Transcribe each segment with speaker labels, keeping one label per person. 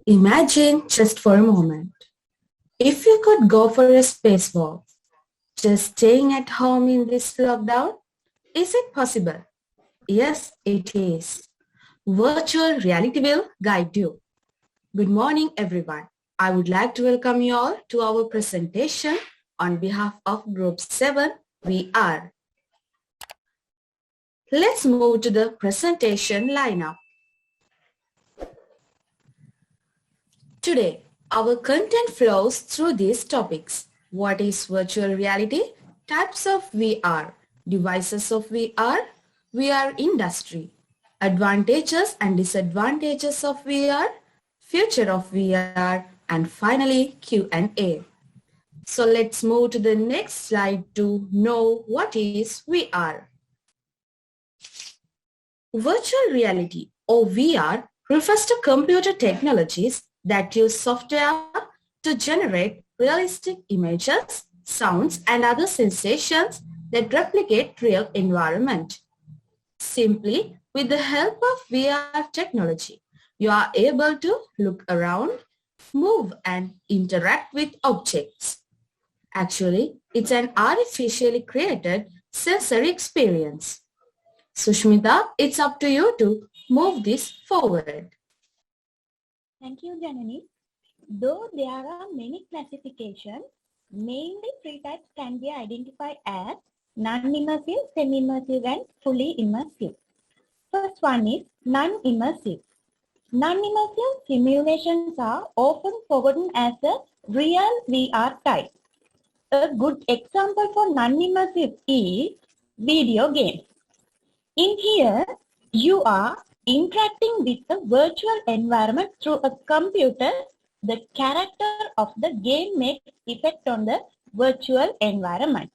Speaker 1: Imagine just for a moment, if you could go for a spacewalk, just staying at home in this lockdown, is it possible? Yes, it is. Virtual reality will guide you. Good morning, everyone. I would like to welcome you all to our presentation on behalf of Group 7 VR. Let's move to the presentation lineup. Today, our content flows through these topics. What is virtual reality? Types of VR, devices of VR, VR industry, advantages and disadvantages of VR, future of VR, and finally Q&A. So let's move to the next slide to know what is VR. Virtual reality or VR refers to computer technologies that use software to generate realistic images, sounds, and other sensations that replicate real environment. Simply, with the help of VR technology, you are able to look around, move, and interact with objects. Actually, it's an artificially created sensory experience. Sushmita, it's up to you to move this forward.
Speaker 2: Thank you, Janani. Though there are many classifications, mainly three types can be identified as non-immersive, semi-immersive, and fully immersive. First one is non-immersive. Non-immersive simulations are often forgotten as a real VR type. A good example for non-immersive is video games. In here, you are interacting with the virtual environment through a computer. The character of the game makes effect on the virtual environment.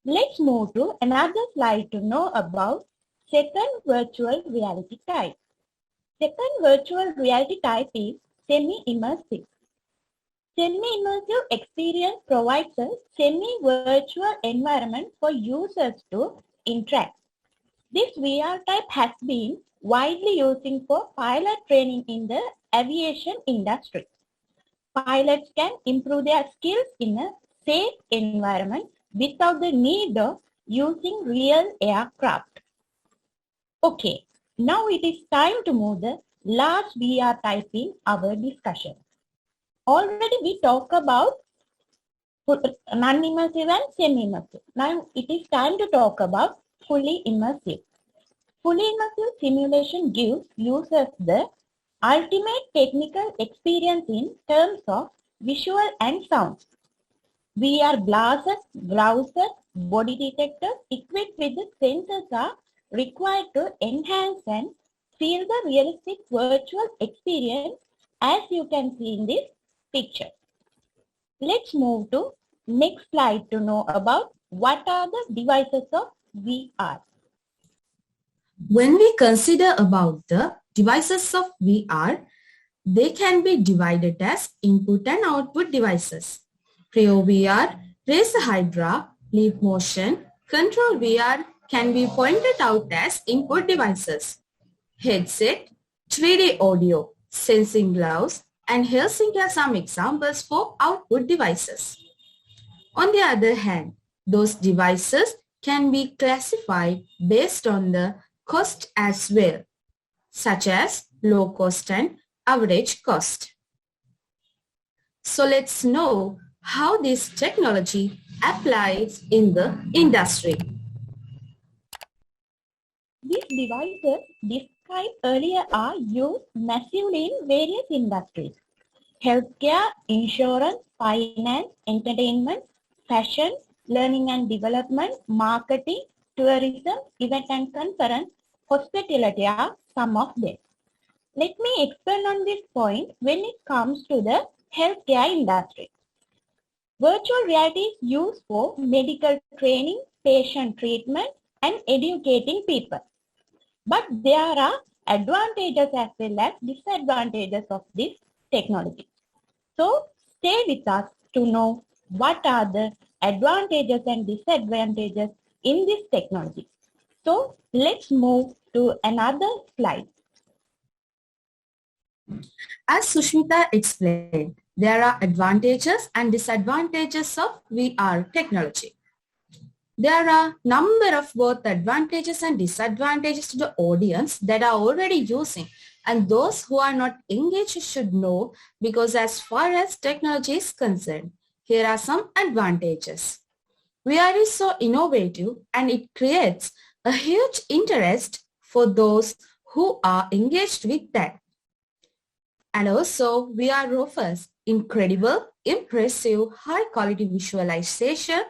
Speaker 2: Let's move to another slide to know about second virtual reality type. Second virtual reality type is semi-immersive. Semi-immersive experience provides a semi-virtual environment for users to interact. This VR type has been widely used for pilot training in the aviation industry. Pilots can improve their skills in a safe environment without the need of using real aircraft. Okay, now it is time to move the last VR type in our discussion. Already we talked about non-immersive and semi-immersive. Now it is time to talk about fully immersive. Fully immersive simulation gives users the ultimate technical experience in terms of visual and sound. VR glasses, browsers, body detectors equipped with the sensors are required to enhance and feel the realistic virtual experience as you can see in this picture. Let's move to next slide to know about what are the devices of VR.
Speaker 1: When we consider about the devices of VR, they can be divided as input and output devices. Creo VR, Razer Hydra, Leap Motion, Control VR can be pointed out as input devices. Headset, 3D audio, sensing gloves, and Helsing are some examples for output devices. On the other hand, those devices can be classified based on the cost as well, such as low cost and average cost. So let's know how this technology applies in the industry.
Speaker 2: These devices described earlier are used massively in various industries: healthcare, insurance, finance, entertainment, fashion, learning and development, marketing, tourism, event and conference, hospitality are some of them. Let me expand on this point when it comes to the healthcare industry. Virtual reality is used for medical training, patient treatment, and educating people. But there are advantages as well as disadvantages of this technology. So stay with us to know what are the advantages and disadvantages in this technology. So let's move to another slide.
Speaker 1: As Sushmita explained, there are advantages and disadvantages of VR technology. There are number of both advantages and disadvantages to the audience that are already using, and those who are not engaged should know, because as far as technology is concerned, here are some advantages. VR is so innovative and it creates a huge interest for those who are engaged with that. And also, VR offers incredible, impressive, high-quality visualization,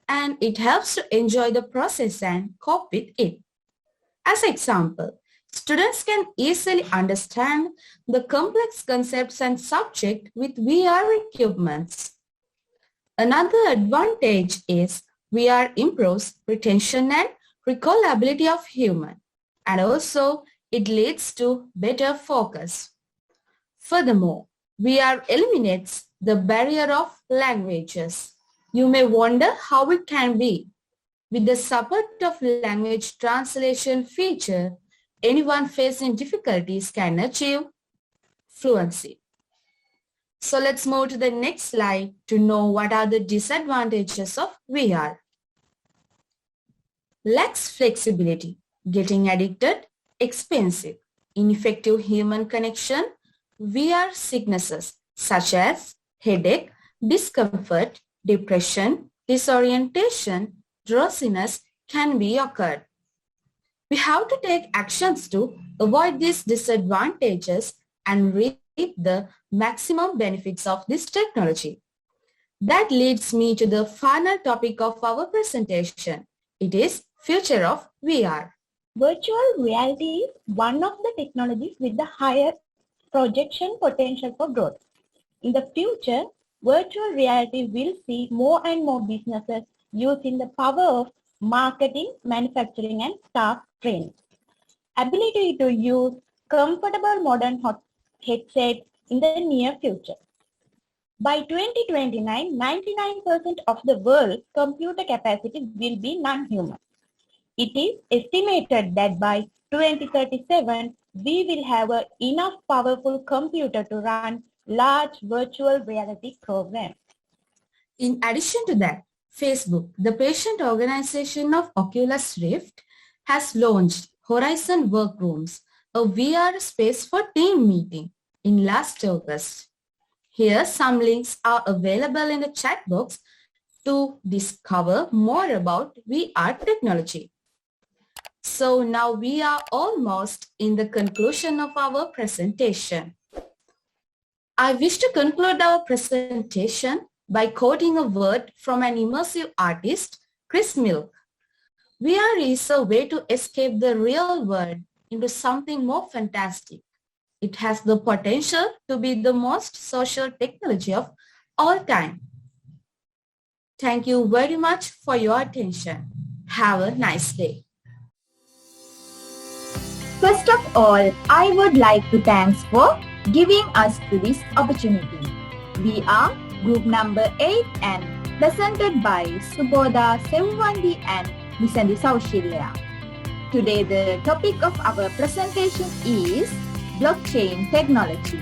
Speaker 1: and it helps to enjoy the process and cope with it. As an example, students can easily understand the complex concepts and subject with VR equipments. Another advantage is VR improves retention and recallability of human, and also it leads to better focus. Furthermore, VR eliminates the barrier of languages. You may wonder how it can be. With the support of language translation feature, anyone facing difficulties can achieve fluency. So let's move to the next slide to know what are the disadvantages of VR. Lacks flexibility, getting addicted, expensive, ineffective human connection, VR sicknesses such as headache, discomfort, depression, disorientation, drowsiness can be occurred. We have to take actions to avoid these disadvantages and reap the maximum benefits of this technology. That leads me to the final topic of our presentation. It is future of VR.
Speaker 2: Virtual reality is one of the technologies with the highest projection potential for growth. In the future, virtual reality will see more and more businesses using the power of marketing, manufacturing, and staff training. Ability to use comfortable modern headsets in the near future. By 2029, 99% of the world's computer capacity will be non-human. It is estimated that by 2037, we will have enough powerful computer to run large virtual reality programs.
Speaker 1: In addition to that, Facebook, the patient organization of Oculus Rift, has launched Horizon Workrooms, a VR space for team meeting, in last August. Here, some links are available in the chat box to discover more about VR technology. So now we are almost in the conclusion of our presentation. I wish to conclude our presentation by quoting a word from an immersive artist, Chris Milk. VR is a way to escape the real world into something more fantastic. It has the potential to be the most social technology of all time. Thank you very much for your attention. Have a nice day.
Speaker 3: First of all, I would like to thank for giving us this opportunity. We are group number 8 and presented by Subodha Sevwandi and Misandi Saushilia. Today the topic of our presentation is blockchain technology.